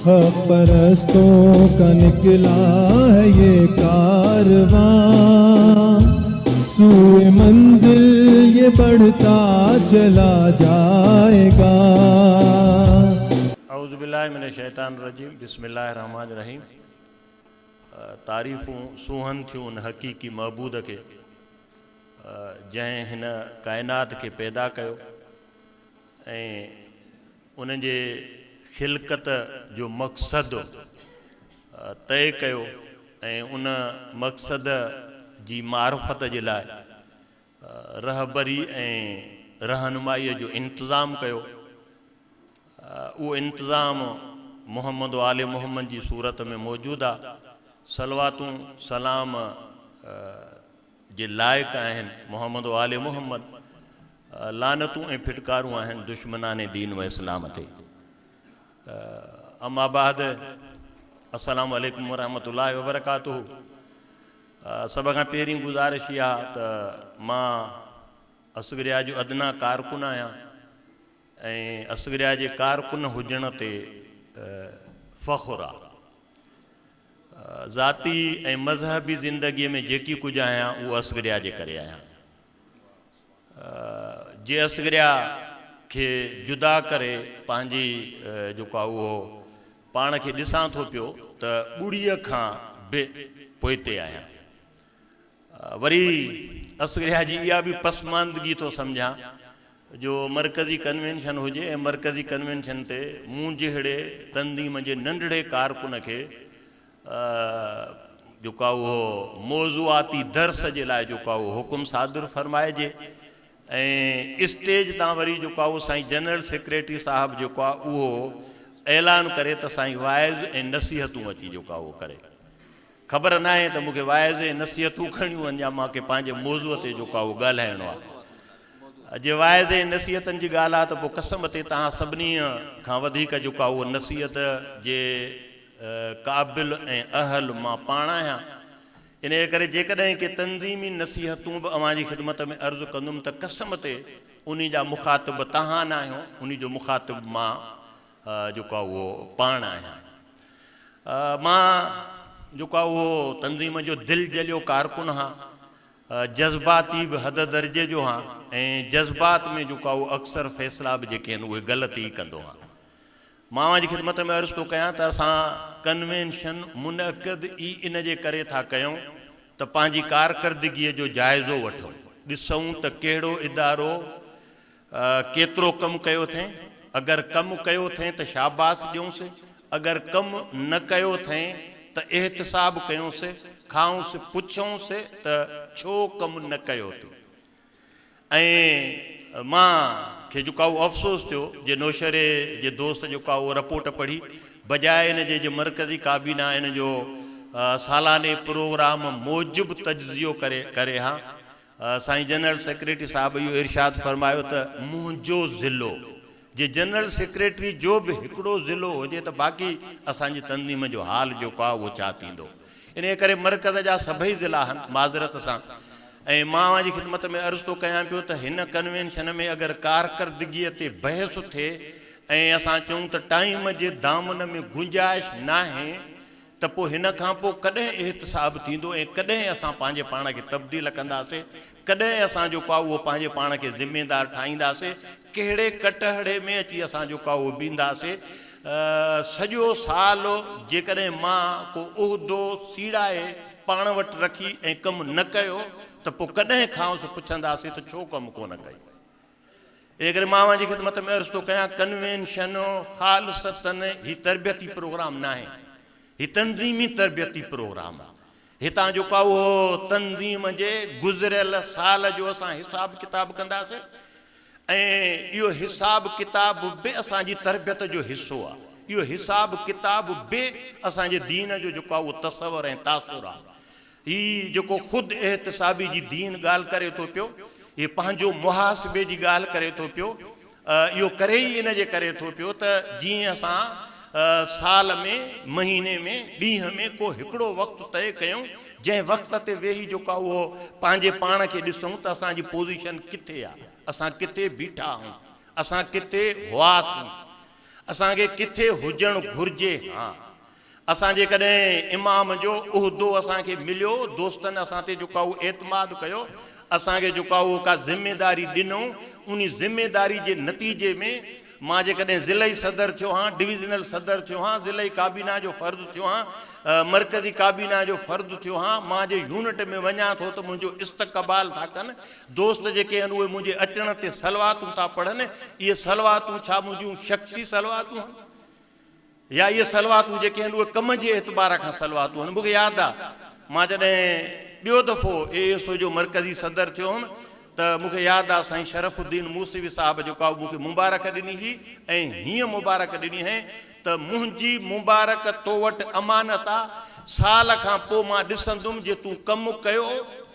हक परस्तों का निकला है ये कारवां, सूए मंजिल ये बढ़ता चला जाएगा। औज़ु बिल्लाहि मिनश शैतानिर रजीम, बिस्मिल्लाहिर रहमानिर रहीम। तारीफ़ूं सूहन थियूं उन हक़ीक़ी महबूद के जंहिं हिन काइनात के पैदा कयो ऐं उन जे खिलकत जो मक़सद तय कयो ऐं उन मक़सद जी मारिफत जे लाइ रहबरी ऐं रहनुमाईअ जो इंतज़ाम कयो। वो इंतज़ाम मोहम्मद व आले मोहम्मद जी सूरत में मौजूद आहे। सलवातूं सलाम जे लाइक़ आहिनि मोहम्मद व आले मोहम्मद, लानतूं ऐं फिटकारूं आहिनि दुश्मनाने दीन व इस्लाम ते। अम्मा बाद, अस्सलामु अलैकुम वरहमतुल्लाहि वबरकातुहू। सब खां पहिरीं गुज़ारिश इहा त मां असगरिया जो अदना कारकुन आहियां ऐं असगरिया जे कारकुन हुजण ते फ़ख़्रु आहे। ज़ाती ऐं मज़हबी ज़िंदगीअ में जेकी कुझु आहियां उहो असगरिया जे करे आहियां। जे असगरिया खे जुदा करे पंहिंजी जेको आहे उहो पाण खे ॾिसां थो पियो त ॿुड़ीअ खां बि पोइते आहियां। वरी असगरिया जी इहा बि पसमानदगी थो सम्झां जो मरकज़ी कन्वेंशन हुजे ऐं मरकज़ी कन्वेंशन ते मूं जहिड़े तंज़ीम जे नंढड़े कारकुन खे जेको आहे उहो मौज़ूआती दर्स जे लाइ जेको आहे उहो हुकुम सादिर फरमाइजे ऐं स्टेज तां वरी जेको आहे उहो साईं जनरल सेक्रेटरी साहिबु जेको आहे उहो ऐलान करे त साईं वाइज़ ऐं नसीहतूं अची जेको आहे उहो करे। ख़बर न आहे त मूंखे वाइज़ ऐं नसीहतूं खणियूं वञनि या मूंखे पंहिंजे मौज़ूअ ते जेको आहे उहो ॻाल्हाइणो आहे। जे वाइज़ ऐं नसीहतनि जी ॻाल्हि आहे त पोइ कसम ते तव्हां सभिनी खां वधीक जेको आहे उहो नसीहत जे क़ाबिल ऐं अहल मां पाण आहियां। इन करे जेकॾहिं के तंज़ीमी नसीहतूं बि अव्हांजी ख़िदमत में अर्ज़ु कंदुमि त कसम ते उन जा मुखातिब तव्हां न आहियो, उन जो मुखातिब मां जेको आहे उहो पाण आहियां। मां जेको आहे उहो तंज़ीम जो दिलि जलियो कारकुन हा, जज़्बाती बि हद दर्जे जो हा ऐं जज़्बात में जेको आहे उहो अक्सर फ़ैसिला बि जेके आहिनि उहे ग़लति ई कंदो हा। मां जी ख़िदमत में अर्ज़ु थो कयां त असां कन्वेंशन मुनक़िद ई इन जे करे था कयूं त पंहिंजी कारकर्दगीअ जो जाइज़ो वठूं, ॾिसूं त कहिड़ो इदारो केतिरो कमु कयो अथई। अगरि कमु कयो अथई त शाबाश ॾियूंसि, अगरि कमु न कयो अथई त एहतिसाब कयूंसि, खाऊंसि पुछूंसि त छो कमु न कयो अथई। ऐं मां खे जेको आहे उहो अफ़सोस थियो जे नौशरे जे दोस्त जेको आहे उहो रिपोर्ट पढ़ी बजाए इन जे मरकज़ी काबीना इन जो सालाने प्रोग्राम मूजिब तजज़ियो करे हा साईं जनरल सेक्रेटरी साहिबु इहो इरशाद फरमायो त मुंहिंजो ज़िलो जे जनरल सेक्रेटरी जो बि हिकिड़ो ज़िलो हुजे त बाक़ी असांजी तंज़ीम जो हाल जेको आहे उहो छा थींदो। इन करे मरकज़ जा सभई ज़िला आहिनि माज़रत सां। ऐं मां जी ख़िदमत में अर्ज़ु थो कयां पियो त हिन कन्वेंशन में अगरि कारकर्दगीअ ते बहस थिए ऐं असां चऊं त टाइम जे दामन में गुंजाइश न आहे त पोइ हिन खां पोइ कॾहिं एहतिसाब थींदो ऐं कॾहिं असां पंहिंजे पाण खे तब्दील कंदासीं, कॾहिं असां जेको आहे उहो पंहिंजे पाण खे ज़िमेदार ठाहींदासीं, कहिड़े कटहड़े में अची असां जेको आहे उहो बीहंदासीं। सॼो साल जेकॾहिं मां को उहिदो सीड़ाए पाण वटि रखी ऐं कमु न कयो त पोइ कॾहिं खांसि पुछंदासीं त छो कमु कोन कई। इन करे मां जी ख़िदमत में अर्ज़ु थो कयां कन्वेंशन ख़ालिसतन ही तरबियती प्रोग्राम न आहे, ही तंज़ीमी तरबियती प्रोग्राम आहे। हितां जेको आहे उहो तंज़ीम जे गुज़िरियल साल जो असां हिसाब किताब कंदासीं ऐं इहो हिसाब किताब बि असांजी तरबियत जो हिसो आहे। इहो हिसाब किताब बि असांजे दीन जो जेको आहे उहो तसवुर ऐं तासुर आहे। ही जेको ख़ुदि एहतिसाबी जी दीन ॻाल्हि करे थो पियो, ये पंहिंजो मुहासिबे जी ॻाल्हि करे थो पियो। इहो करे ई इन जे करे थो पियो त जीअं असां साल में, महीने में, ॾींहं में को हिकिड़ो वक़्तु तय कयूं जंहिं वक़्त ते वेही जेको आहे उहो पंहिंजे पाण खे ॾिसूं त असांजी पोज़ीशन किथे आहे, असां किथे बीठा आहियूं, असां किथे हुआसीं। असांखे किथे हुजणु घुरिजे। हाँ, असांजे कॾहिं इमाम जो उहिदो असांखे मिलियो, दोस्तनि असां ते जेका उहो एतमाद कयो, असांखे जेका उहो का ज़िम्मेदारी ॾिनऊं, उन ज़िम्मेदारी जे नतीजे में मां जेकॾहिं ज़िलई सदर थियो हां, डिविज़नल सदर थियो हां, ज़िलई काबीना जो फ़र्द थियो हां, मरकज़ी काबीना जो फ़र्द थियो हां, मां जे यूनिट में वञा थो त मुंहिंजो इस्तक़बाल था कनि, दोस्त जेके आहिनि उहे मुंहिंजे अचण ते सलवातूं था पढ़नि। इहे सलवातूं छा मुंहिंजूं शख़्सी सलवातूं आहिनि या इहे सलवातूं जेके आहिनि उहे कम जे एतबार खां सलवातूं आहिनि? मूंखे यादि आहे मां जॾहिं ॿियो दफ़ो ASO जो मरकज़ी सदर थियो हुउमि त मूंखे यादि आहे साईं शरफ़ुद्दीन मूसवी साहिब जेका मूंखे मुबारक ॾिनी हुई ऐं हीअं मुबारक ॾिनी हुई त मुंहिंजी मुबारक तो वटि अमानत आहे, साल खां पोइ मां ॾिसंदुमि जे तूं कमु कयो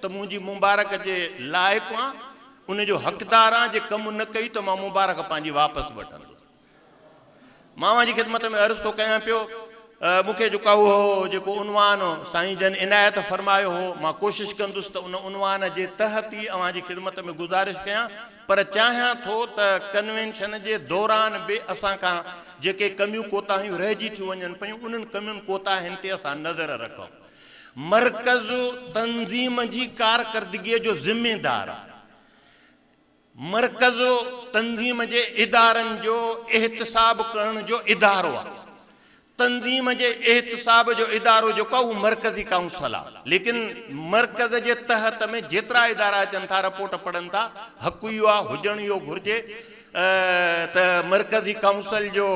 त मुंहिंजी मुबारक जे लाइक़ु आहियां, उनजो हक़दारु आहियां। जे कमु न कई त मां मुबारक पंहिंजी वापसि वठंदुमि। मां जी ख़िदमत में अर्ज़ु थो कयां पियो, मूंखे जेका उहो जेको उनवान साईं जन इनायत फरमायो हो, मां कोशिशि कंदुसि त उन उनवान जे तहत ई अव्हां जी ख़िदमत में गुज़ारिश कयां, पर चाहियां थो त कन्वेंशन जे दौरान बि असां खां जेके कमियूं कोताहियूं रहिजी थियूं वञनि पियूं, उन्हनि कमियुनि कोताहियुनि ते असां नज़र रखूं। मरकज़ तंज़ीम जी कारकर्दगीअ जो ज़िम्मेदार आहे, मरकज़ तंज़ीम जे इदारनि जो एहतिसाब करण जो इदारो आहे। तंज़ीम जे एहतिसाब जो इदारो जेको आहे उहो मरकज़ी काउंसिल आहे, लेकिन मरकज़ जे तहत में जेतिरा इदारा अचनि था, रिपोर्ट पढ़नि था, हक़ु इहो आहे, हुजणु इहो घुरिजे त मरकज़ी काउंसिल जो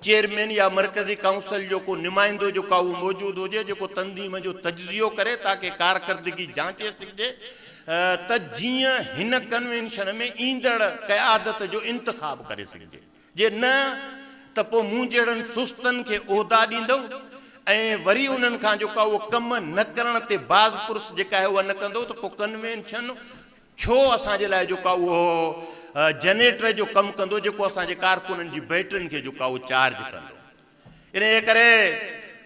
चेयरमैन या मरकज़ी काउंसिल जो को नुमाइंदो जेको आहे उहो मौजूदु हुजे, जेको तंज़ीम जो तजज़ियो करे ताकी कारकर्दगी जांचे सघिजे त जीअं हिन कन्वेंशन में ईंदड़ क़यादत जो इंतिखाब करे सघिजे। जे न त पोइ मूं जहिड़नि सुस्तनि खे उहिदा ॾींदो ऐं वरी उन्हनि खां जेका उहो कमु न करण ते बाज़ पुरुष जेका आहे उहा न कंदो त पोइ कन्वेंशन छो असांजे लाइ जेका उहो जनरेटर जो कमु कंदो, जेको असांजे कारकुननि जी बैटरियुनि खे जेका उहो चार्ज कंदो। इन करे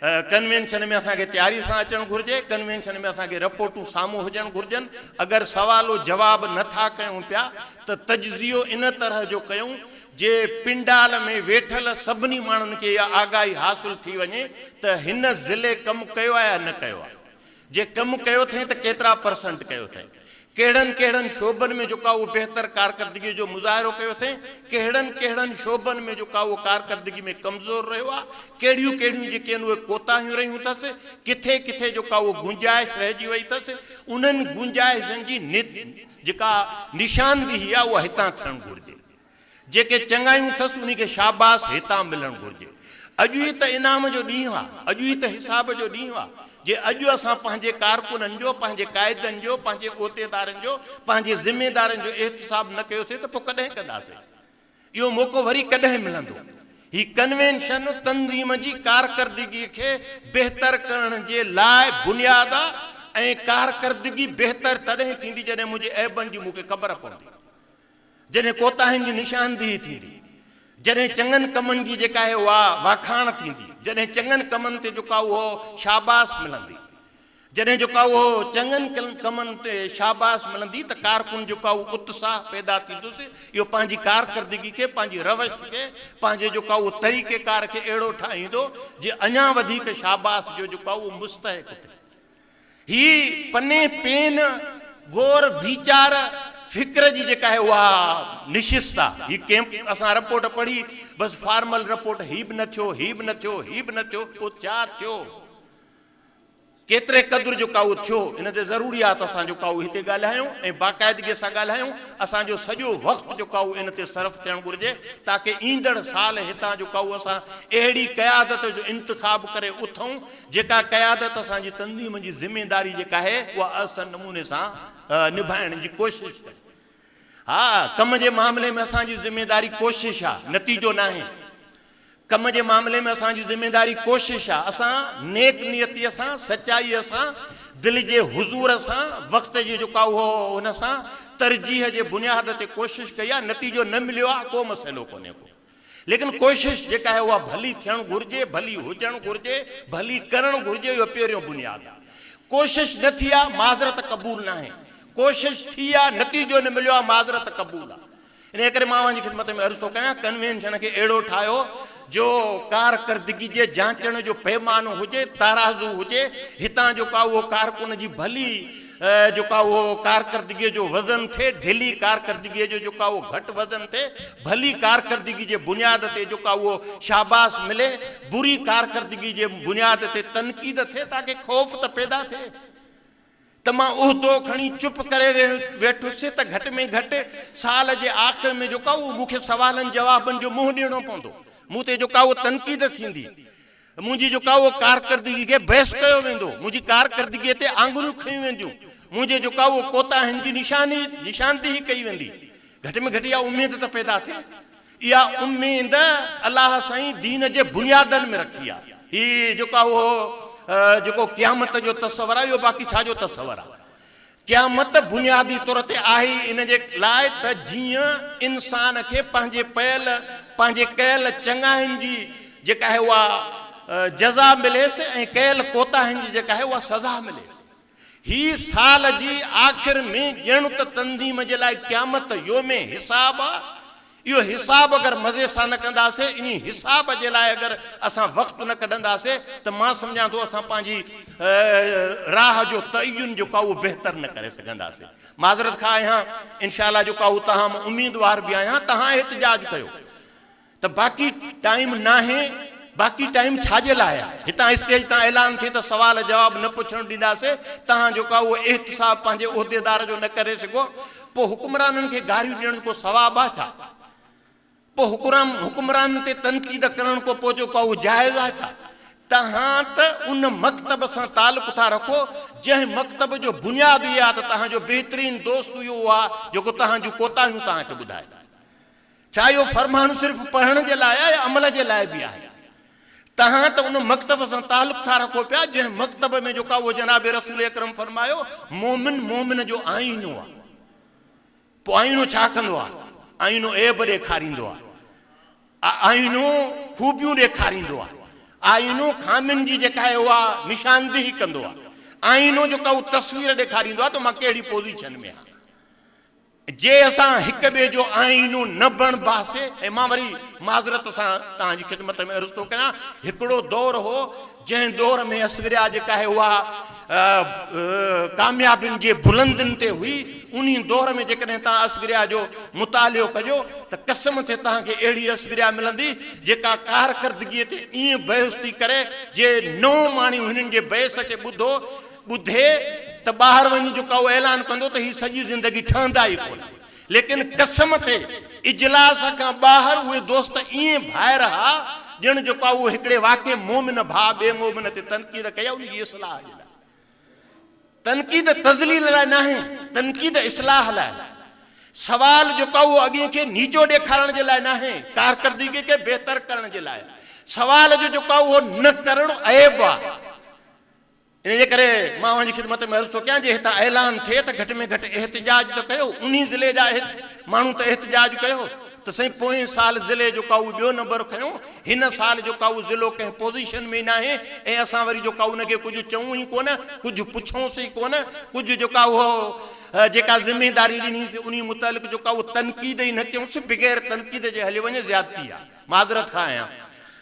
कन्वेंशन में असांखे तयारी सां अचणु घुरिजे, कन्वेंशन में असांखे रिपोर्टूं साम्हूं हुजणु घुरिजनि। अगरि सवालो जवाब नथा कयूं पिया त तजज़ियो इन तरह जो कयूं जे पिंडाल में वेठल सभिनी माण्हुनि खे इहा आगाही हासिल थी वञे त हिन ज़िले कमु कयो आहे या न कयो आहे। जे कमु कयो अथई त केतिरा % कयो अथई, कहिड़नि कहिड़नि शोबनि में जेका उहो बहितर कारकर्दगी जो मुज़ाहिरो कयो अथई, कहिड़नि कहिड़नि शोबनि में जेका उहो कारकर्दगी में कमज़ोर रहियो आहे, कहिड़ियूं कहिड़ियूं जेके आहिनि उहे कोताहियूं रहियूं अथसि, किथे किथे जेका उहो गुंजाइश रहिजी वई अथसि, उन्हनि गुंजाइशनि जी जेका निशानदेही आहे उहा हितां थियणु घुरिजे। जेके चङायूं अथसि उन खे शाबाश हितां मिलणु घुरिजे। अॼु ई त इनाम जो ॾींहुं आहे, अॼु ई त हिसाब जो ॾींहुं आहे। जे अॼु असां पंहिंजे कारकुननि जो, पंहिंजे क़ाइदनि जो, पंहिंजे उहिदेदारनि जो, पंहिंजे ज़िम्मेदारनि जो एहतिसाब न कयोसीं त पोइ कॾहिं कंदासीं? इहो मौक़ो वरी कॾहिं मिलंदो? ही कन्वेंशन तंज़ीम जी कारकर्दगी खे बहितर करण जे लाइ बुनियाद आहे ऐं कारकर्दगी बहितर तॾहिं थींदी जॾहिं मुंहिंजे ऐबनि जी मूंखे ख़बर पवंदी, जॾहिं कोताहियुनि जी निशानदेही थींदी, जॾहिं चङनि कमनि जी जेका आहे उहा वाखाण थींदी, जॾहिं चङनि कमनि ते जेका उहो शाबाश मिलंदी, जॾहिं जेका उहो चङनि कमनि ते शाबाश मिलंदी त कारकुन जेका उहो उत्साह पैदा थींदुसि। इहो पंहिंजी कारकर्दगी खे, पंहिंजी रवश खे, पंहिंजे जेका उहो तरीक़ेकार खे अहिड़ो ठाहींदो जे अञा वधीक शाबाश जो जेका उहो मुस्तहिक थिए। ही पने पेन गौर वीचार फिक्र जी जेका आहे उहा निशिस्त आहे। ही कैंप असां रिपोर्ट पढ़ी बसि फॉर्मल रिपोर्ट, ही बि न थियो, ही बि न थियो, ही बि न थियो, पोइ छा थियो, केतिरे क़दुरु जेका उहो थियो। इन ते ज़रूरी आहे त असां जेका उहो हिते ॻाल्हायूं ऐं बाक़ाइदगीअ सां ॻाल्हायूं। असांजो सॼो वक़्तु जेका उहो इन ते सर्फ थियणु घुरिजे ताकी ईंदड़ साल हितां जेका उहो असां अहिड़ी क़यादत जो इंतिखाब करे उथूं जेका क़यादत असांजी तंज़ीम जी ज़िम्मेदारी जेका आहे उहा असन नमूने सां निभाइण जी कोशिशि करे। हा, कम जे मामले में असांजी ज़िम्मेदारी कोशिशि आहे, नतीजो न आहे। कम जे मामले में असांजी ज़िम्मेदारी कोशिशि आहे। असां नेक नियतीअ सां, सचाईअ सां, दिलि जे हुज़ूर सां, वक़्त जी जेका उहो हुन सां तरजीह जे बुनियाद ते कोशिशि कई आहे। नतीजो न मिलियो आहे, को मसइलो कोन्हे को, लेकिन कोशिशि जेका आहे उहा भली थियणु घुरिजे, भली हुजणु घुरिजे, भली करणु घुरिजे। इहो पहिरियों बुनियादु आहे। कोशिशि न थी आहे, माज़रत क़बूल न आहे। कोशिशि थी आहे, नतीजो न मिलियो आहे, माज़रत क़बूल आहे। इन करे मां जी ख़िदमत में अर्ज़ु थो कयां, कन्वेंशन खे अहिड़ो ठाहियो जो कारकर्दगी जे जांचण जो पैमानो हुजे, ताराज़ू हुजे, हितां जो का वो कारकुन जी भली जो का वो कारकर्दगी जो वज़न थे, ढिली कारकर्दगी जो का वो घट वज़न थे, भली कारकर्दगी जे बुनियाद ते जो का वो शाबाश मिले, बुरी कारकर्दगी जे बुनियाद ते तनकीद थे ताकि खौफ त पैदा थे। त मां उहदो खणी चुप करे वेठुसि त घट में घट साल जे आख़िर में जो का वो मूंखे सवालनि जवाबनि जो मुंहुं ॾियणो पवंदो, मूं ते जो का वो तनकीद थींदी, मुंहिंजी जो का वो कारकर्दगी खे बहस कयो वेंदो, मुंहिंजी कारकर्दगीअ ते आङुरियूं खयूं वेंदियूं, मुझे जो का वो कोताहिन की निशानदेही कई वेंदी। घट में घट इहा उम्मीद त पैदा थे, इहा उम्मीद अल्लाह साईं दीन जे बुनियादनि में रखी आहे। ही जो का वो जो क़यामत जो तस्वर आहे, इहो बाक़ी छा जो तस्वर आहे? क़यामत बुनियादी तौर ते आहे इन जे लाइ त जीअं इंसान खे पंहिंजे कयल चङाइनि जी जेका आहे उहा जज़ा मिलेसि ऐं कयल कोताहिन जी जेका आहे उहा सज़ा मिलेसि। ही साल जी आखिर में ॼण त तंज़ीम जे लाइ क़यामत योम हिसाब आहे। इहो हिसाब अगर मज़े सां न कंदासीं, इन हिसाब जे लाइ अगर असां वक़्तु न कढंदासीं त मां सम्झां थो असां पंहिंजी राह जो तयन जो का उहो बहितर न करे सघंदासीं। माज़रत खां आहियां, इंशाअल्लाह जो का तव्हां उम्मीदवार बि आहियां, तव्हां एहतिजाज कयो त बाक़ी टाइम नाहे, बाक़ी टाइम छाजे लाइ आहे? हितां स्टेज तां ऐलान थिए त सवाल जवाब न पुछण ॾींदासीं, तव्हां जो का उहो एहतिसाब पंहिंजे उहिदेदार जो न करे सघो, पोइ हुकुमराननि खे गारियूं ॾियण को सवाब आहे छा? पोइ हुकुमरान ते तनक़ीद करण को पोइ जो का उहो जाइज़ आहे छा? तव्हां त उन मकतब सां तालुक़ था रखो जंहिं मकतब जो बुनियाद इहा आहे त तव्हांजो बहितरीन दोस्त इहो आहे जेको तव्हांजूं कोताहियूं तव्हांखे ॿुधाए। छा इहो फरमान सिर्फ़ु पढ़ण जे लाइ आहे या अमल जे लाइ बि आहे? तहां तो उन मकतब से ताल्लुक था रखो पिया जै मकतब में जो का वो जनाब रसूल अकरम फरमायो मोमिन जो आईनो आहे। पोइ आईनो छा कंदो आहे? आईनो ऐब ॾेखारींदो आहे, आईनो खूबियूं ॾेखारींदो आहे, आईनो खामियुनि जी जेका आहे उहा निशानदेही कंदो आहे, आईनो जो का तस्वीर ॾेखारींदो आहे त मां कहिड़ी पोज़ीशन में आहियां। जे असां हिक ॿिए जो आईनो न बणबासे, ऐं मां वरी माज़रत सां तव्हांजी ख़िदमत में अर्ज़ थो कयां, हिकिड़ो दौर हो जंहिं दौर में असगरिया जेका आहे उहा कामयाबियुनि जे बुलंदियुनि ते हुई। उन दौर में जेकॾहिं तव्हां असगरिया जो मुतालियो कजो त कसम ते तव्हांखे अहिड़ी असगरिया मिलंदी जेका कारकर्दगीअ ते ईअं बहस थी करे जे नओं माण्हू हिननि जे बहस खे ॿुधे त ॿाहिरि वञी जो का ऐलान कंदो त ही सॼी ज़िंदगी ठहंदा ई कोन। लेकिन कसम ते इजलास खां ॿाहिरि उहे दोस्त ईअं ॿाहिरि हा ॼण जो का उहो हिकिड़े वाक़ई मोमिन भाउ ॿिए मोमिन ते तनक़ीद कया उनजी इस्लाह जे लाइ। तनक़ीद तज़लील लाइ न आहे, तनक़ीद इस्लाह लाइ। सवाल जो का उहो अॻे खे नीचो ॾेखारण जे लाइ न आहे, कारकर्दगी खे बहितर करण जे लाइ। सवाल जो का उहो न करणु ऐब आहे। इन जे करे मां उनजी ख़िदमत में अर्ज़ थो कयां जे हितां ऐलान थिए त घटि में घटि एहतिजाज त कयो। उन ज़िले जा माण्हू त एहतिजाज कयो त साईं पोएं साल ज़िले जो का ॿियो नंबर खयो, हिन साल जो का ज़िलो कंहिं पोज़ीशन में न आहे ऐं असां वरी जो का उनखे कुझु चऊं ई कोन, कुझु पुछूंसि ई कोन, कुझु जो का उहो जेका ज़िमेदारी ॾिनीसीं उन मुतालिक़ जो का उहो तनक़ीद ई न कयूंसि, बग़ैर तनक़ीद जे हली वञे ज़्यादती आहे। माज़रत खां आहियां।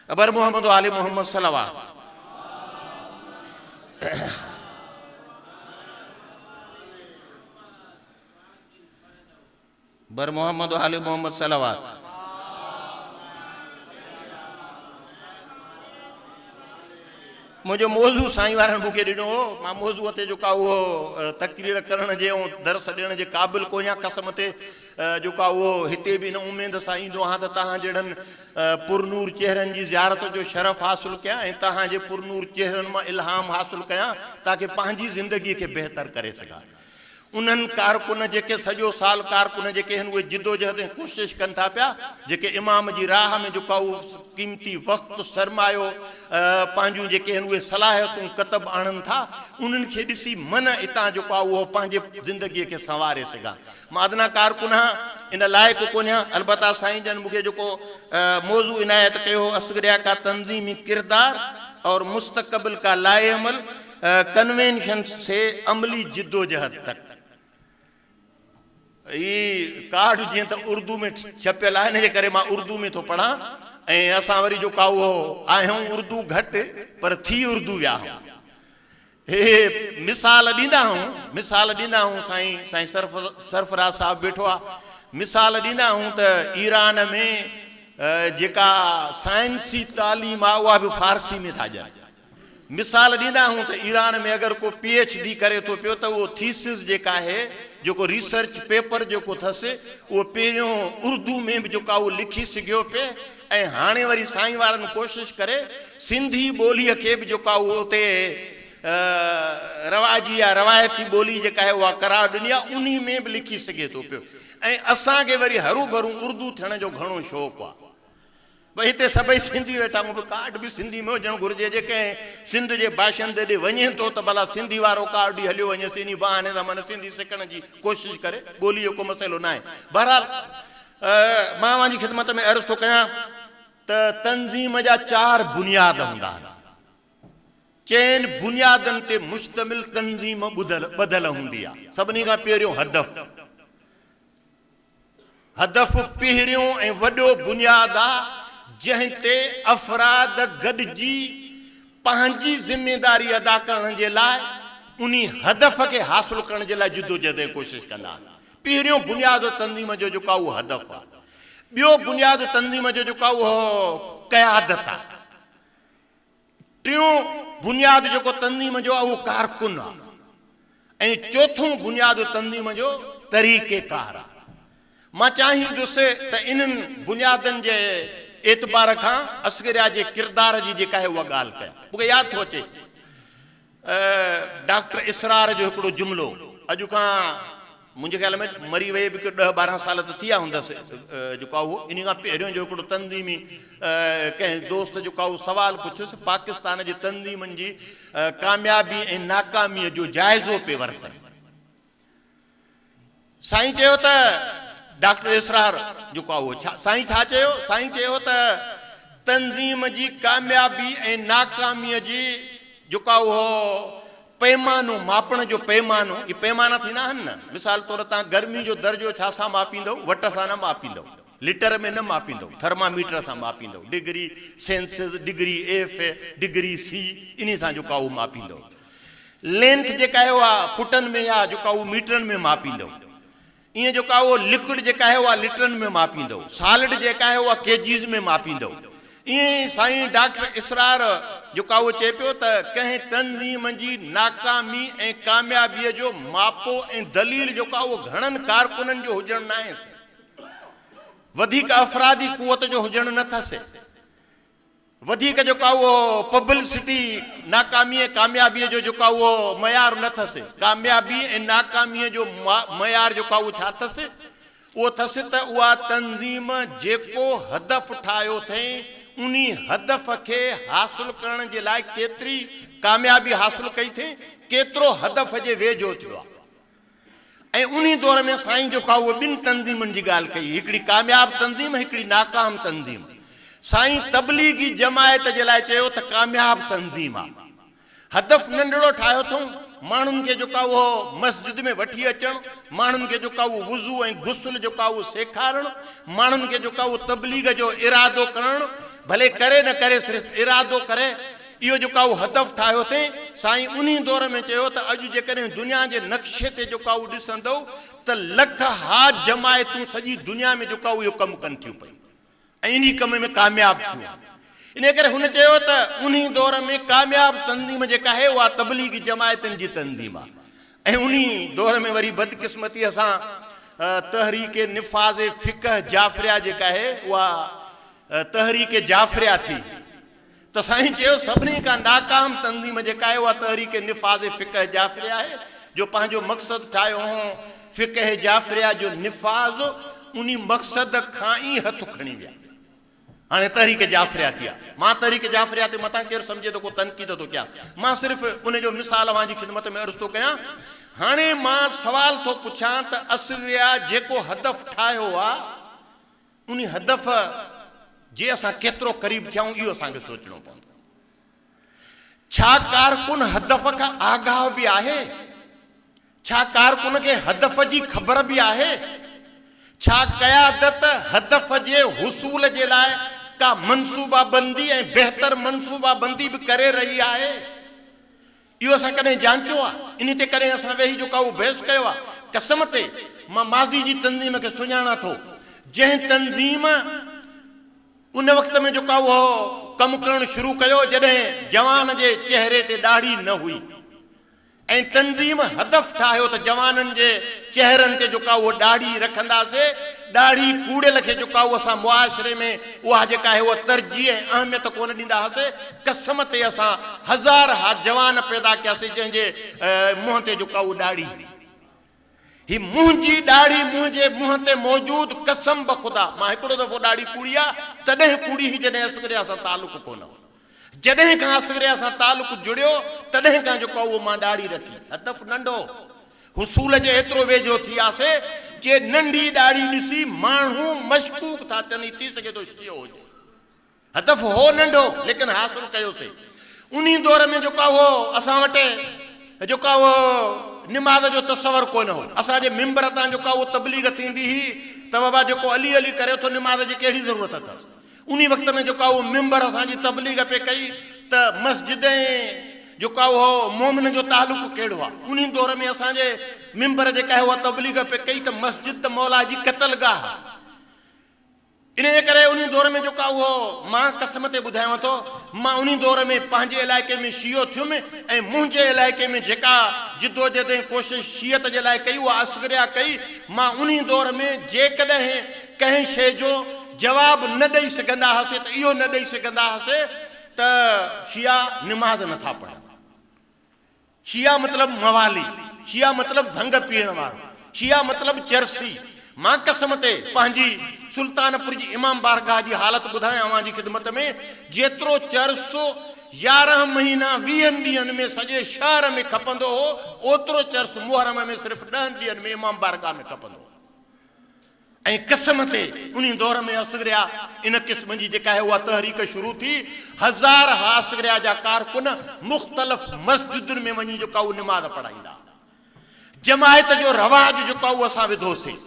अबर मोहम्मद आले मोहम्मद सलवात। बर मोहम्मद आले मोहम्मद सलवात। मुझे मौजू साईं वारनि मूंखे ॾिनो हो, मां मौजूअ ते जो का उहो तकरीर करण जे ऐं दर्स ॾियण जे क़ाबिल कोन्या। कसम ते जो का उहो हिते बि न उमेद सां ईंदो आहियां त तव्हां जहिड़नि पुरनूर चेहरनि जी ज़ियारत जो शरफ़ हासिलु कयां ऐं तव्हांजे पुरनूर चेहरनि मां इल्हाम हासिलु कयां ताकि पंहिंजी ज़िंदगीअ खे बहितर करे सघां। उन्हनि कारकुन जेके सॼो साल कारकुन जेके आहिनि उहे जिदोजहद ऐं कोशिशि कनि था पिया, जेके इमाम जी राह में जो का उहो क़ीमती वक़्तु सरमायो पंहिंजूं जेके आहिनि उहे सलाहियतूं कतब आणनि था, उन्हनि खे ॾिसी मन हितां जो का उहो पंहिंजे ज़िंदगीअ खे संवारे सघां। मां अदना कारकुन इन लाइक़ु कोन आहियां। अलबत्ता साईं जन मूंखे जेको मौज़ू इनायत कयो असगरिया का तंज़ीमी किरदार और मुस्तक़बिल का लाए अमल कन्वेंशन से अमली जिद्दोजहद तक। ये कार्ड जीअं त उर्दू में छपियल आहे, इन जे करे मां उर्दू में थो पढ़ां ऐं असां वरी जेका उहो आहियूं उर्दू घटि पर थी उर्दू विया आहियूं। हे मिसाल ॾींदा आहियूं साईं सरफराज साहिबु वेठो आहे। मिसाल ॾींदा आहियूं त ईरान में जेका साइंसी तालीम आहे उहा बि फारसी में था ॾियनि। मिसाल ॾींदा आहियूं त ईरान में अगरि को PhD करे थो पियो त उहो थीसिस जेका आहे जेको रिसर्च पेपर जेको अथसि उहो पहिरियों उर्दू में बि जेका उहो लिखी सघियो पिए। ऐं हाणे वरी साईं वारनि कोशिशि करे सिंधी ॿोलीअ खे बि जेका उहो उते रवाजी या रवायती ॿोली जेका आहे उहा करार ॾिनी आहे, उन में बि लिखी सघे थो पियो। ऐं असांखे वरी हरू भरू उर्दू थियण जो घणो शौक़ु आहे। भई हिते सभई सिंधी वेठा आहियूं, कार्ड बि सिंधी में हुजणु घुरिजे। जेके सिंध जे बाशिंदे ॾे वञे थो त भला सिंधी वारो कार्ड ई हलियो वञे, इन बहाने सां माना सिंधी सिखण जी कोशिशि करे। ॿोली जो को मसइलो न आहे। बहरहाल मां वांजी ख़िदमत में अर्ज़ु थो कयां त तंज़ीम जा 4 बुनियाद हूंदा आहिनि। चइनि बुनियादनि ते मुश्तमिल तंज़ीम ॿधल हूंदी आहे। सभिनी खां पहिरियों हदफ़ पहिरियों ऐं वॾो बुनियाद आहे जंहिं ते अफ़राद गॾिजी पंहिंजी ज़िमेदारी अदा करण जे लाइ उन हदफ़ खे हासिल करण जे लाइ जिदोजहद कोशिशि कंदा आहिनि। पहिरियों बुनियाद तंज़ीम जो जेको उहो हदफ़ आहे। ॿियो बुनियाद तंज़ीम जो जेको उहो क़यादत आहे। टियों बुनियाद जेको तंज़ीम जो आहे उहो कारकुन आहे। ऐं चोथों बुनियाद तंज़ीम जो तरीक़ेकार आहे। मां चाहींदुसि त इन्हनि बुनियादनि जे एतबार खां अस्करिया जे किरदार जी जेका आहे उहा ॻाल्हि कयां। मूंखे यादि थो अचे डॉक्टर इसरार जो हिकिड़ो जुमिलो, अॼु खां मुंहिंजे ख़्याल में मरी वई बि 10-12 साल त थी विया हूंदसि जेको आहे उहो। इन खां पहिरियों जो हिकिड़ो तंज़ीमी कंहिं दोस्त जेको आहे उहो सुवालु पुछियुसि पाकिस्तान जी तंज़ीमनि जी कामयाबी ऐं नाकामीअ जो जाइज़ो पिए वरितनि। साईं चयो त डॉक्टर इसरार जेको आहे उहो साईं छा चयो? साईं चयो त तंज़ीम जी कामयाबी ऐं नाकामीअ जी जेका उहो पैमानो मापण जो पैमानो, ये पैमाना थींदा आहिनि न। मिसाल तौर तव्हां गर्मी जो दर्जो छा सां मापींदव? वट सां न मापींदव, लीटर में न मापींदव, थर्मामीटर सां मापींदव, degree Celsius, degree F, degree C, इन सां जेका उहो मापींदव। लेंथ जेका आहे उहा फुटनि में या जेका उहो मीटरनि में मापींदव। ईअं जेका उहो लिक्विड जेका आहे उहा लीटरनि में मापींदव। सॉलिड जेका आहे उहा केजीज़ में मापींदव। ईअं साईं डॉक्टर इसरार जेका उहो चए पियो त कंहिं तंज़ीम जी नाकामी ऐं कामयाबीअ जो मापो ऐं दलील जेका उहो घणनि कारकुननि जो हुजणु न आहे, वधीक अफ़रादी कुवत जो हुजणु न अथसि, वधीक जेका उहो पब्लिसिटी नाकामी ऐं कामयाबीअ जो जेका उहो मयार न अथसि। कामयाबी ऐं नाकामीअ जो मयार जेका उहो छा अथसि? उहो अथसि त उहा तंज़ीम जेको हदफ़ ठाहियो अथई उन हदफ़ खे हासिल करण जे लाइ केतिरी कामयाबी हासिल कई अथई, केतिरो हदफ़ जे वेझो थियो आहे। ऐं उन दौर में साईं जेका उहो 2 तंज़ीमनि जी ॻाल्हि कई, हिकिड़ी कामयाब तंज़ीम, हिकिड़ी नाकाम तंज़ीम। साईं तबलीगी जमायत जे लाइ चयो त कामयाब तंज़ीम आहे। हदफ़ नंढड़ो ठाहियो अथऊं, माण्हुनि खे जेका उहो मस्जिद में वठी अचणु, माण्हुनि खे जेका उहो वुज़ू ऐं गुस्ल जेका उहो सेखारणु, माण्हुनि खे जेका उहो तबलीग जो इरादो करणु, भले करे न करे सिर्फ़ु इरादो करे, इहो जेका उहो हदफ़ ठाहियो अथई। साईं उन दौर में चयो त अॼु जेकॾहिं दुनिया जे नक्शे ते जेका उहो ॾिसंदव त लख हा जमायतूं सॼी दुनिया में जेका इहो कमु कनि थियूं पयूं ऐं इन कम में कामयाब थियूं। इन करे हुन चयो त उन दौर में कामयाब तंज़ीम जेका आहे उहा तबलीगी जमायतनि जी तंज़ीम आहे। ऐं उन दौर में वरी बदकिस्मतीअ सां तहरीक निफ़ाज़ फ़िक़ह जाफ़रिया जेका आहे उहा तहरीक जाफ़रिया थी। त साईं चयो सभिनी खां नाकाम तंज़ीम जेका आहे उहा तहरीक निफ़ाज़ फ़िक़ह जाफ़रिया आहे, जो पंहिंजो मक़सदु ठाहियो हो फ़िक़ह जाफ़रिया जो निफ़ाज़, उन मक़सद खां ई हथु खणी विया। हाणे तहरीक जाफ़रिया थी आहे। मां तहरीक जाफ़रिया ते मथां केरु सम्झे थो को तनक़ीद थो कयां, मां सिर्फ़ु उन जो मिसाल वांजी ख़िदमत में अर्ज़ु थो कयां। हाणे मां सवाल थो पुछां त असलिया जेको हदफ़ ठाहियो आहे उन हदफ़ जे असां केतिरो क़रीब थियूं इहो असांखे सोचणो पवंदो। छा कारकुन हदफ़ खां आगाह बि आहे? छा कारकुन खे हदफ़ जी ख़बर बि आहे? छा क़यादत हदफ़ जे हुसूल जे लाइ का मनसूबाबंदी ऐं बहितर मनसूबाबंदी भी करे रही आहे। इहो असां कॾहिं जांचो आहे? इन ते कॾहिं असां वेही जेका उहो बहस कयो आहे? कसम ते मां माज़ी जी तंज़ीम खे सुञाणा थो, जंहिं तंज़ीम उन वक़्त में जेका उहो कमु करणु शुरू कयो जॾहिं जवान जे चहिरे ते ॾाढ़ी न हुई, ऐं तंज़ीम हदफ़ ठाहियो त जवाननि जे चहिरनि ते जेका उहो ॾाढ़ी रखंदासीं, ॾाढ़ी कूड़ियल खे जेका उहो असां मुआशिरे में उहा जेका आहे उहा तरजीह ऐं अहमियत कोन ॾींदा हुआसीं। कसम ते असां हज़ार जवान पैदा कयासीं जंहिंजे मुंहं ते जेका उहा ॾाढ़ी, ही मुंहिंजी ॾाढ़ी मुंहिंजे मुंहं ते मौजूदु, कसम बख़ुदा मां हिकिड़ो दफ़ो ॾाढ़ी कूड़ी आहे, तॾहिं कूड़ी ही जॾहिं असगरिया सां तालुक़ कोन हो, जॾहिं खां असगरिया सां तालुक़ जुड़ियो तॾहिं खां जेको उहो मां ॾाढ़ी रखी। हदफ़ नंढो, हुसूल जे एतिरो वेझो थी वियासीं जे नंढी ॾाढ़ी ॾिसी माण्हू मशकूक था थियनि, थी सघे थो शियो हुजे। हदफ़ हो नंढो, लेकिन हासिल कयोसीं। उन दौर में जेका उहो असां वटि जेका उहो निमाज़ जो तसवर कोन हो। असांजे मिंबर तां जेका उहो तबलीग थींदी हुई त बाबा जेको अली अली करे थो, निमाज़ जी कहिड़ी ज़रूरत अथसि? उन वक़्त में जेका उहो मिंबर असांजी तबलीग पे कई त मस्जिद जेका उहो मोमिन जो तालुक़ कहिड़ो आहे? उन दौर में असांजे मिंबर जेका आहे उहा तबलीग पे कई त मस्जिद त मौला जी क़तलगाह। इन करे उन दौर में जेका उहो मां कसम ते ॿुधायांव थो, मां उन दौर में पंहिंजे इलाइक़े में शियो थियुमि ऐं मुंहिंजे इलाइक़े में जेका जिदोजहद ऐं कोशिशि शीयत जे लाइ कई उहा असगरिया कई। मां उन दौर में जेकॾहिं कंहिं शइ जो जवाबु न ॾेई सघंदा हुआसीं त इहो न ॾेई सघंदा हुआसीं त शिया निमाज़ नथा पढ़नि। शिया मतिलबु मवाली, शिया मतिलबु भंग पीअण वारो, शिया मतिलबु चरसी। मां कसम ते पंहिंजी सुल्तानपुर जी इमाम बारगाह जी हालत ॿुधायां अवां जी ख़िदमत में, जेतिरो चरसो 11 महीना 20 ॾींहंनि में सॼे शहर में खपंदो हो, ओतिरो चर्स मुहर्रम में सिर्फ़ु 10 ॾींहंनि में इमाम बारगाह में खपंदो हो। ऐं कसम ते उन दौर में असगरिया इन क़िस्म जी जेका आहे उहा तहरीक शुरू थी। हज़ार असगरिया जा कारकुन मुख़्तलिफ़ मस्जिदुनि में वञी जेका उहा निमाज़ पढ़ाईंदा। जमायत जो रवाज जेका उहो असां विधोसीं।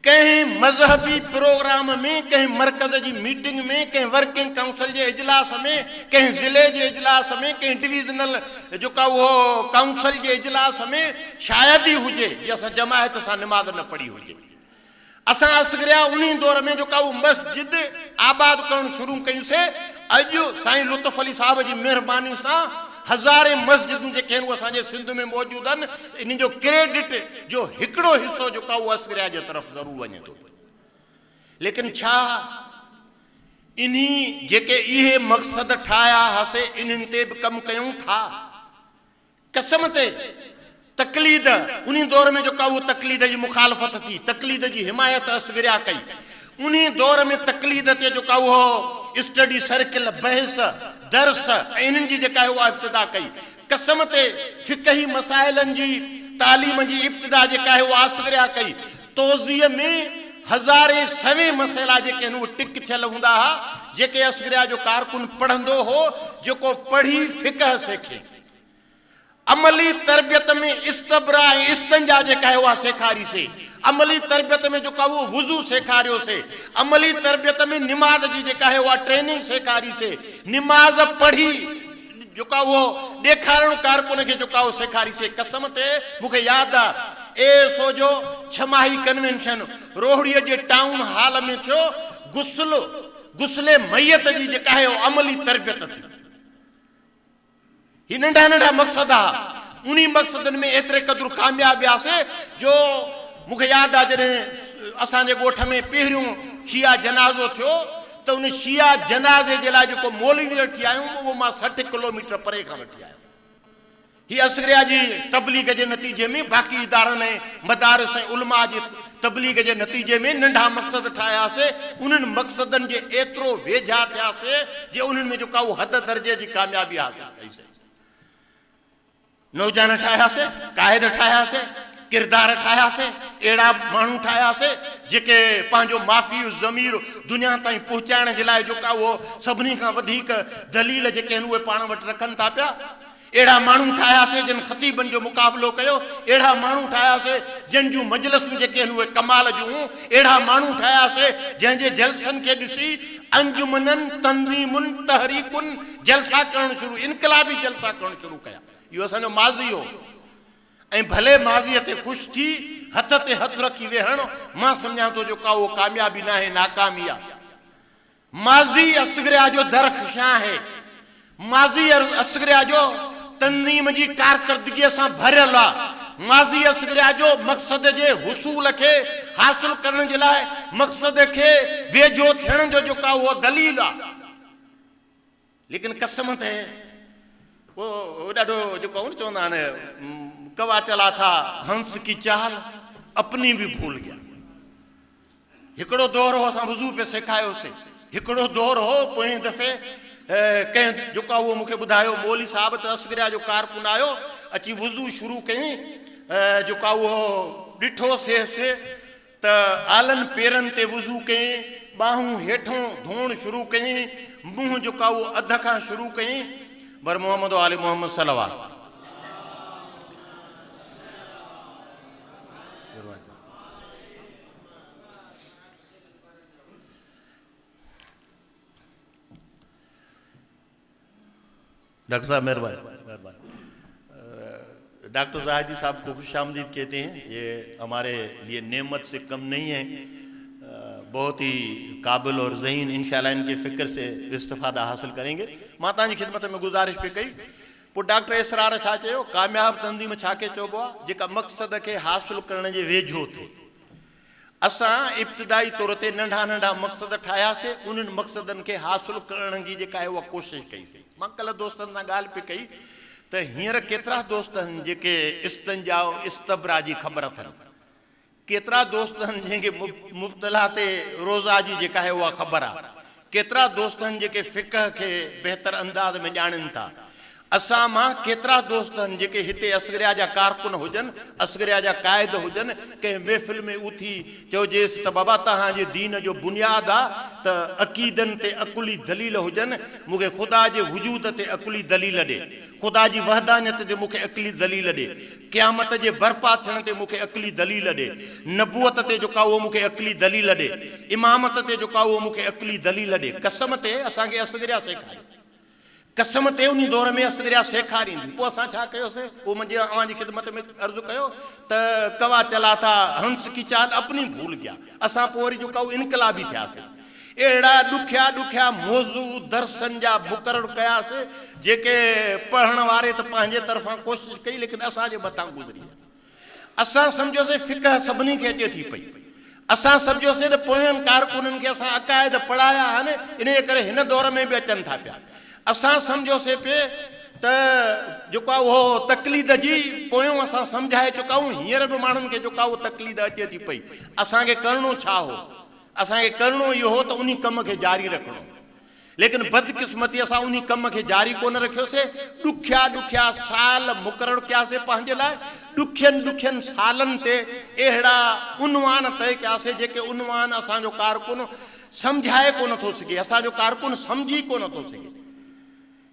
कंहिं मज़हबी प्रोग्राम में, कंहिं मरकज़ जी मीटिंग में, कंहिं वर्किंग काउंसिल जे इजलास में, कंहिं ज़िले जे इजलास में, कंहिं डिवीज़नल जेका उहो काउंसिल जे इजलास में शायदि ई हुजे जे असां जमायत सां निमाज़ न पढ़ी हुजे। असां असगरिया उन दौर में जेका उहा मस्जिद आबाद करणु शुरू कयूंसीं। अॼु साईं लुत्फ़ अली साहब जी महिरबानी सां हज़ारे मस्जिदूं जेके आहिनि उहे असांजे सिंध में मौजूदु आहिनि। इन जो क्रेडिट जो हिकिड़ो हिसो जेका उहो असगरिया जे तरफ़ ज़रूरु वञे थो। लेकिन छा इन्ही जेके इहे मक़सद ठाहिया हुआसीं इन्हनि ते बि कमु कयूं था? कसम ते तकलीद उन दौर में जेका उहो तकलीद जी मुखालफ़त थी, तकलीद जी हिमायत असगरिया कई। उन दौर में तकलीद ते जेका उहो स्टडी सर्किल, बहस, दर्स ऐं इन्हनि जी जेका आहे उहा इब्तिदा कई। कसम ते फ़िक़ही मसाइलनि जी तालीम जी इब्तिदा जेका आहे उहा असगरिया कई। तोज़ीअ में हज़ारे सवे मसइला जेके आहिनि उहे टिक थियल हूंदा हुआ, जेके असगरिया जो कारकुन पढ़ंदो हो, जेको पढ़ी फ़िक़ह सिखे। अमली तरबियत में इस्तबरा ऐं इस्तंजा जेका आहे उहा सेखारीसीं। अमली तरबियत में जेका उहो वुज़ू सेखारियोसीं। अमली तरबियत में निमाज़ जी जेका आहे उहा ट्रेनिंग सेखारीसीं। निमाज़ पढ़ी जेका उहो ॾेखारणु कारकुन खे जेका उहो सेखारीसीं। कसम ते मूंखे यादि आहे सो जो छमाही कन्वेंशन रोहड़ीअ जे टाउन हॉल में थियो। गुस्ले मैयत जी जेका आहे उहा अमली तरबियत थी। ही नंढा नंढा मक़सद आहे। उन मक़सदनि में एतिरे क़दुरु कामयाबु वियासीं जो मूंखे यादि आहे जॾहिं असांजे ॻोठ में पहिरियों शिया जनाज़ो थियो त उन शिया जनाज़े जे लाइ जेको मौलवी वठी आयुमि उहो मां 60 किलोमीटर परे खां वठी आयुमि। हीअ असगरिया जी तबलीग जे नतीजे में, बाक़ी इदारनि ऐं मदारिस ऐं उलमा जी तबलीग जे नतीजे में नंढा मक़सद ठाहियासीं। उन्हनि मक़सदनि जे एतिरो वेझा थियासीं जे उन्हनि में जेका उहो हद दर्जे जी कामयाबी हासिल कईसीं। नौजवान ठाहियासीं, क़ाइद ठाहियासीं, किरदार ठाहियासीं, अहिड़ा माण्हू ठाहियासीं जेके पंहिंजो माफ़ी ज़मीर दुनिया ताईं पहुचाइण जे लाइ जेका उहो सभिनी खां वधीक दलील जेके आहिनि उहे पाण वटि रखनि था पिया। अहिड़ा माण्हू ठाहियासीं जिन ख़तीबनि जो मुक़ाबिलो कयो, अहिड़ा माण्हू ठाहियासीं जिन जूं मजलिसूं जेके आहिनि उहे कमाल जूं, अहिड़ा माण्हू ठाहियासीं जंहिंजे जलसनि खे ॾिसी अंजुमननि तंज़ीमुनि तहरीकुनि जलसा करणु शुरू, इनकलाबी जलसा करणु शुरू कया। इहो असांजो माज़ी हो ऐं भले माज़ीअ ते ख़ुशि थी हथ ते हथु रखी वेहणु मां सम्झां थो जेका उहो कामयाबी न आहे, नाकामी आहे। माज़ी असगरिया जो दरख़्शां आहे, माज़ी असगरिया जो तंज़ीम जी कारकर्दगीअ सां भरियल आहे। माज़ी असगरिया जो मक़सद जे हुसूल खे हासिल करण जे लाइ मक़सद खे वेझो थियण जो जेका उहो दलील आहे। लेकिन कसम ते वो ॾाढो जेको चवंदा आहिनि कवा चला था हंस की चाल अपनी भी भूल गया। हिकिड़ो दौर हो असां वुज़ू पे सेखारियोसीं, हिकिड़ो दौर हो पोइ दफ़े कंहिं जेका उहो मूंखे ॿुधायो मौली साहिब त असगरिया जो कारकुन आयो अची वुज़ू शुरू कयईं, जेका उहो ॾिठोसींसि त आलनि पेरनि ते वुज़ू कयईं, ॿाहूं हेठों धोअणु शुरू कयईं, मुंहुं जेका उहो अध खां शुरू कयईं। बर मोहम्मद आले मोहम्मद सल्लल्लाहु डॉक्टर साहब मेहरबानी। डॉक्टर राजी साहब को खुशामदीद कहते हैं। ये हमारे लिए नेमत से कम नहीं है, बहुत ही काबिल और ज़हीन, इंशाल्लाह इनके फ़िक्र से इस्तिफ़ादा हासिल करेंगे। मां तव्हांजी खिदमत में गुज़ारिश पे कई। पोइ डॉक्टर इसरार छा चयो, कामयाब तंज़ीम छा खे चइबो आहे, जेका मक़सद खे हासिल करण जे वेझो थिए। असां इब्तिदाई तौर ते नंढा नंढा मक़सद ठाहियासीं, उन्हनि मक़सदनि खे हासिल करण जी जेका आहे उहा कोशिशि कईसीं। मां कल्ह दोस्तनि सां ॻाल्हि पई कई त हींअर केतिरा दोस्त आहिनि जेके इस्तंजा इस्तबरा जी ख़बर अथनि, केतिरा दोस्त आहिनि जंहिंखे मुब्तला ते रोज़ा जी जेका आहे उहा ख़बर आहे, केतिरा दोस्त आहिनि जेके फ़िक़ह खे बहितर अंदाज़ में ॼाणनि था। असां मां केतिरा दोस्त आहिनि जेके हिते असगरिया जा कारकुन हुजनि, असगरिया जा क़ाइद हुजनि, कंहिं महफ़िल में उथी चइजेसि त बाबा तव्हांजे दीन जो बुनियादु आहे त अक़ीदनि ते अकुली दलील हुजनि, मूंखे ख़ुदा जे वजूद ते अकुली दलील ॾे, ख़ुदा जी वहदानियत ते मूंखे अकुली दलील ॾे, क़यामत जे बर्पा थियण ते मूंखे अकुली दलील ॾे, नबूअत ते जेका उहो मूंखे अकुली दलील ॾे, इमामत ते जेका उहो मूंखे अकुली दलील ॾे। कसम ते असांखे असगरिया सेखारी, कसम ते उन दौर में असगरिया सेखारींदी। पोइ असां छा कयोसीं, उहो मुंहिंजे अव्हांजी ख़िदमत में अर्ज़ु कयो त कवा चला था हंस की चाल अपनी भूल गया। असां पोइ वरी जेका उहो इनकलाबी थियासीं, अहिड़ा ॾुखिया ॾुखिया मौज़ू दर्सनि जा मुक़ररु कयासीं जेके पढ़ण वारे त पंहिंजे तरफ़ां कोशिशि कई, लेकिन असांजे मथां गुज़री। असां सम्झोसीं फ़िक़ह सभिनी खे अचे थी पई, असां सम्झोसीं त पोयनि कारकुननि खे असां अक़ाइद पढ़ाया आहिनि, इन करे हिन दौर में बि अचनि था पिया। असां सम्झोसीं पिए त जेका उहो तक़लीद जी पोयों असां सम्झाए चुका आहियूं, हींअर बि माण्हुनि खे जेका उहो तक़लीद अचे थी पई। असांखे करिणो छा हो, असांखे करिणो इहो हो त उन कम खे जारी रखिणो, लेकिन बदकिस्मती असां उन कम खे जारी कोन रखियोसीं। ॾुखिया ॾुखिया साल मुक़ररु कयासीं पंहिंजे लाइ, ॾुखियनि ॾुखियनि सालनि ते अहिड़ा उनवान तय कयासीं जेके उनवान असांजो कारकुन सम्झाए कोन थो सघे, असांजो कारकुन सम्झी कोन थो सघे।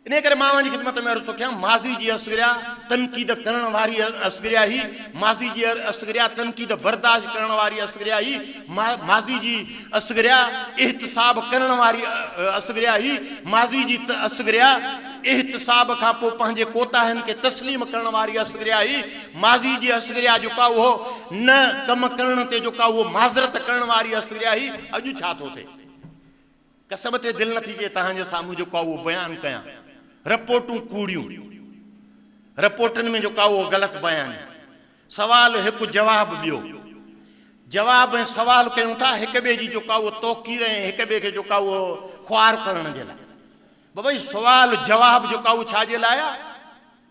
इन करे मां जी ख़िदमत में अर्ज़ु थो कयां, माज़ी जी असगरिया तनक़ीद करण वारी असगरिया ही, माज़ी जी असगरिया तनक़ीद बर्दाश्त करण वारी असगरिया ही, माज़ी जी असगरिया एहतिसाब करण वारी असगरिया ही, माज़ी जी असगरिया एहतिसाब खां पोइ पंहिंजे कोताहनि खे तस्लीम करण वारी असगरिया ही, माज़ी जी असगरिया जेका उहो न कम करण ते जेका उहो माज़रत करण वारी असगरिया ही। अॼु छा थो थिए, कसम ते दिलि नथी थिए तव्हांजे साम्हूं जेका उहो बयानु कयां। रिपोर्टूं कूड़ियूं, रिपोर्टनि में जेका उहो ग़लति बयानु, सवाल हिकु जवाबु ॿियो, जवाब ऐं सवाल कयूं था हिक ॿिए जी जेका उहो तौक़ीर ऐं हिक ॿिए खे जेका उहो ख़्वार करण जे लाइ। भई सवाल जवाब जेका उहो छा जे लाइ आहे,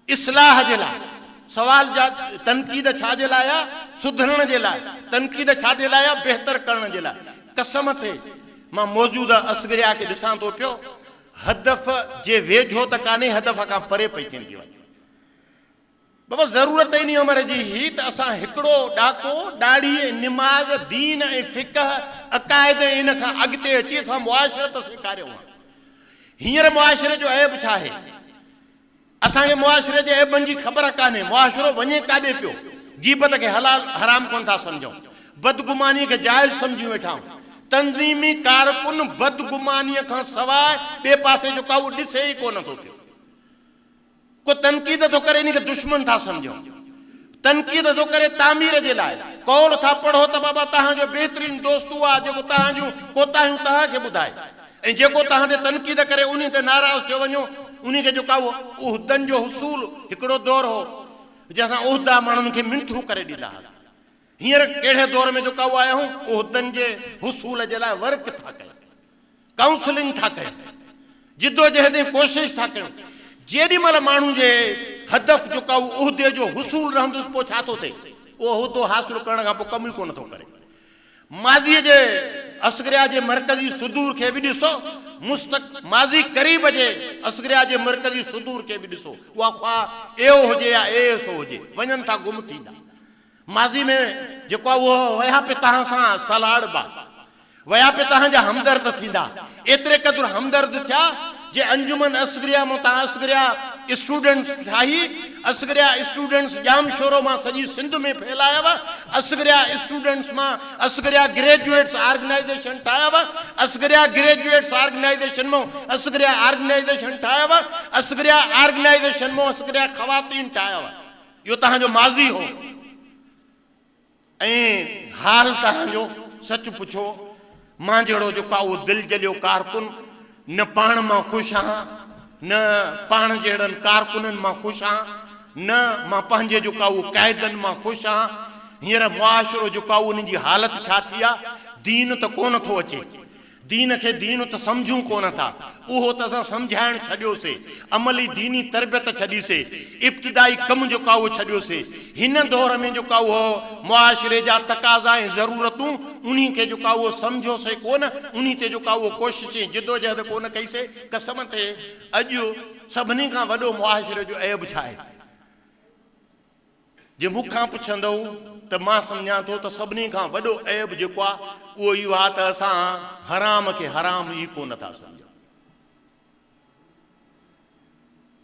इस्लाह जे लाइ। सवाल जा तनक़ीद छा जे लाइ आहे, सुधरण जे लाइ। तनक़ीद छा जे लाइ आहे, बहितर करण जे लाइ। कसम ते मां मौजूदा असगरिया खे ॾिसां थो पियो, हदफ़ जे वेझो त कान्हे, हदफ़ खां परे पई थींदी वञे। बाबा ज़रूरत इन उमिरि जी ही त असां हिकिड़ो ॾाको ॾाढ़ी निमाज़ दीन ऐं फ़िक़ह अक़ाइद इन खां अॻिते अची असां मुआशिरत सेखारियूं। हींअर मुआशिरे जो ऐब छा आहे, असांखे मुआशरे जे ऐबनि जी ख़बर कान्हे, मुआशरो वञे काॾे पियो। गीबत खे हलाल हराम कोन था सम्झूं, बदगुमानी खे जाइज़ सम्झी वेठा आहियूं। तंज़ीमी कारकुन बदगुमानीअ खां सवाइ ॿिए पासे जो का उहो ॾिसे ई कोन थो पियो। को तनक़ीद थो करे, इन खे दुश्मन था सम्झूं। तनक़ीद थो करे तामीर जे लाइ। कौल था पढ़ो त बाबा तव्हांजो बहितरीन दोस्त उहा जेको तव्हां जूं कोताहियूं तव्हांखे ॿुधाए, ऐं जेको तव्हां ते तनक़ीद करे उन ते नाराज़ थियो वञो, उन खे जेका उहो उहिदनि जो हुसूल हिकिड़ो दौर हो जंहिंसां उहिदा माण्हुनि खे मिंथू करे ॾींदा हुआसीं। हींअर कहिड़े दौर में जेका उहा आया आहियूं, उहिदनि जे हुसूल जे लाइ वर्क था कयूं, काउंसलिंग था कयूं, जिदोजहद कोशिशि था कयूं। जेॾी महिल माण्हू जे हदफ़ जेका उहिदे जो हुसूल रहंदुसि, पोइ छा थो थिए, उहो उहिदो हासिलु करण खां पोइ कमु ई कोन थो करे। माज़ीअ जे असगरिया जे मरकज़ी सुदूर खे बि ॾिसो, माज़ी क़रीब जे असगरिया जे मरकज़ी सुदूर खे बि ॾिसो, उहा ख़्वाह एओ हुजे या एएसओ हुजे, वञनि था गुम थींदा। माज़ी में जेको आहे उहो वया पे तव्हां सां सलाड़बा, वया पे तव्हांजा हमदर्द थींदा। एतिरे क़दुरु हमदर्द थिया जे अंजुमन असगरिया मां तव्हां असगरिया स्टूडेंट्स ठाही, असगरिया स्टूडेंट्स जाम शोरो मां सॼी सिंध में फैलाया हुआ, असगरिया स्टूडेंट्स मां असगरिया ग्रेजुएट्स ऑर्गेनाइजेशन ठाहिया हुआ, असगरिया ग्रेजुएट्स ऑर्गेनाइजेशन मां असगरिया ऑर्गेनाइजेशन ठाहिया हुआ, असगरिया ऑर्गेनाइजेशन मां असगरिया ख़वातीन ठाहिया हुआ। इहो तव्हांजो माज़ी हो। ऐं हाल तव्हांजो सच पुछो, मां जहिड़ो जेको आहे उहो दिलि जलियो कारकुन न पाण मां ख़ुशि आहियां, न पाण जहिड़नि कारकुननि मां ख़ुशि आहियां, न मां पंहिंजे जेको आहे उहो क़ाइदनि मां ख़ुशि आहियां। हींअर मुआशिरो जेको आहे उन जी हालति छा थी आहे, दीन त कोन थो अचे, दीन खे दीन त सम्झूं कोन था, उहो त असां सम्झाइणु छॾियोसीं, अमली दीनी तरबियत छॾीसीं, इब्तिदाई कमु जेको आहे उहो छॾियोसीं। हिन दौर में जेको आहे उहो मुआशिरे जा तक़ाज़ा ऐं ज़रूरतूं उन खे जेको आहे उहो सम्झोसीं कोन, उन ते जेको आहे उहो कोशिशि जिदोजहद कोन कईसीं। कसम ते अॼु सभिनी खां वॾो मुआशिरे जो ऐब छा आहे, जे मूंखां पुछंदव त मां सम्झां थो त सभिनी खां वॾो ऐब जेको आहे उहो इहो आहे त असां हराम खे हराम ई कोन था सम्झूं।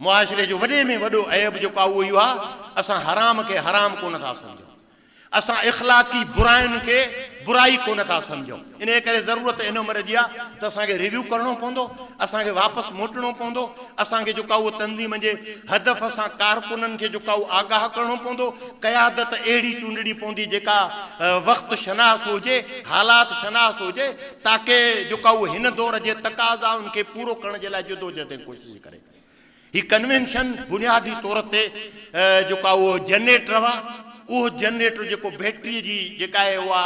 मुआशिरे जो वॾे में वॾो ऐब जेको आहे उहो इहो आहे, असां हराम खे हराम कोन था सम्झूं, असां इख़्लाक़ी बुराइनि खे बुराई कोन था सम्झूं। इन करे ज़रूरत इन उमिरि जी आहे त असांखे रिव्यू करिणो पवंदो, असांखे वापसि मोटणो पवंदो, असांखे जेको आहे उहो तंज़ीम जे हदफ़ सां कारकुननि खे जेको आहे उहो आगाह करिणो पवंदो। क़यादत अहिड़ी चूंडणी पवंदी जेका वक़्तु शनास हुजे, हालात शनास हुजे, ताकी जेको आहे उहो हिन दौर जे तक़ाज़ाउनि खे पूरो करण जे लाइ जिदोजहद कोशिशि करे। हीअ कन्वेंशन बुनियादी तौर ते जेको आहे उहो जनरेटर आहे, उहो जनरेटर जेको बैटरी जी जेका आहे उहा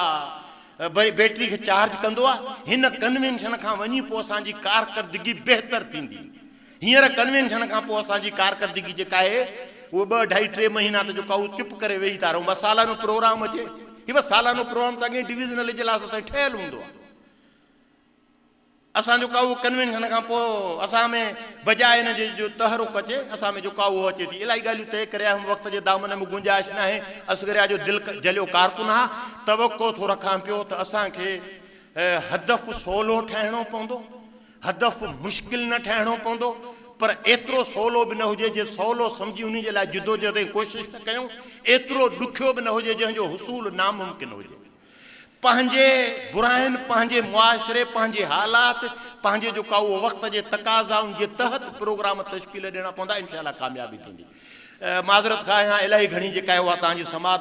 बैटरी खे चार्ज कंदो आहे, हिन कन्वेंशन खां वञी पोइ असांजी कारकर्दगी बहितर थींदी। हींअर कन्वेंशन खां पोइ असांजी कारकर्दगी जेका आहे उहो 2-2.5-3 महीना त जेको आहे उहो चुप करे वेही था रहूं। बस सालानो प्रोग्राम अचे, हीअ बसि सालानो प्रोग्राम त अॻे डिविज़नल इजलास ताईं ठहियलु हूंदो आहे। असां जेको आहे उहो कन्वेंशन खां पोइ असां में बजाए हिन जे जो तहरुक अचे, असां में जेको आहे उहो अचे थी। इलाही ॻाल्हियूं तइ करे आहियूं, वक़्त जे दामन में गुंजाइश न आहे। असगरिया जो दिलि जलियो कारकुन आहे, तवको थो रखां पियो त असांखे हदफ़ सवलो ठाहिणो पवंदो, हदफ़ मुश्किल न ठाहिणो पवंदो, पर एतिरो सवलो बि न हुजे जे सवलो सम्झी उन जे लाइ जिदोजहद कोशिशि त कयूं, एतिरो ॾुखियो बि न हुजे जंहिंजो हुसूल नामुमकिन हुजे। पंहिंजे बुराइनि, पंहिंजे मुआशिरे, पंहिंजे हालात, पंहिंजे जेको आहे उहो वक़्त जे तक़ाज़ाउनि जे तहत प्रोग्राम तश्कील ॾियणा पवंदा, इनशाअल्लाह कामयाबी थींदी। माज़रत खां आहियां, इलाही घणी जेका आहे उहा तव्हांजी समात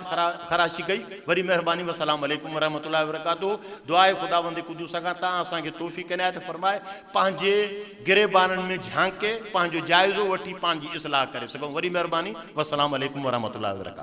ख़राशी कई, वरी महिरबानी। वस्सलाम अलैकुम वरहमतुल्लाहि वबरकातुहू। दुआए ख़ुदावंद क़ुद्दूस सां तव्हां असांखे तौफ़ीक़ इनायत फ़रमाए, पंहिंजे गिरेबाननि में झांके, पंहिंजो जाइज़ो वठी पंहिंजी इस्लाह करे सघूं। वरी महिरबानी। वस्सलाम अलैकुम वरहमतुल्लाहि वबरकातुहू।